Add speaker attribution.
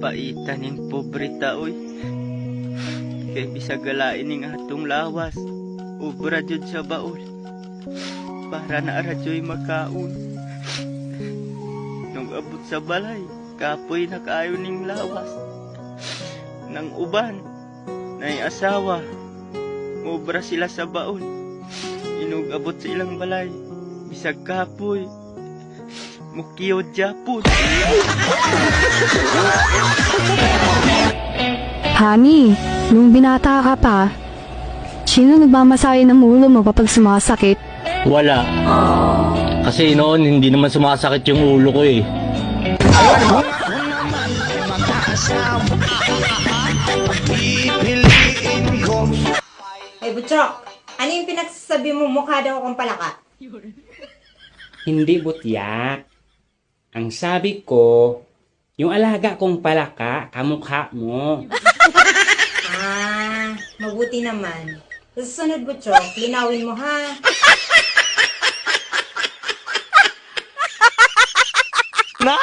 Speaker 1: kapaitan ning pobre taoy. Kay bisag galain ning atong lawas, obra jud sa baol. Para na radyo'y makaon. Nung abot sa balay, kapoy na kaayo ning lawas. Nang uban, nay asawa, obra sila sa baol. Inug abot sa ilang balay, bisag kapoy, mukiyod japon.
Speaker 2: Honey, nung binata ka pa, sino nagmamasahe ng ulo mo kapag sumasakit?
Speaker 3: Wala. Kasi noon, hindi naman sumasakit yung ulo ko eh.
Speaker 4: Ay, Butchok, ano yung pinagsasabi mo mukha daw akong palaka?
Speaker 5: Hindi butyak. Ang sabi ko, yung alaga kong palaka, kamukha mo.
Speaker 4: Ah, mabuti naman. Sa susunod, Butchok, linawin mo ha.
Speaker 1: Na!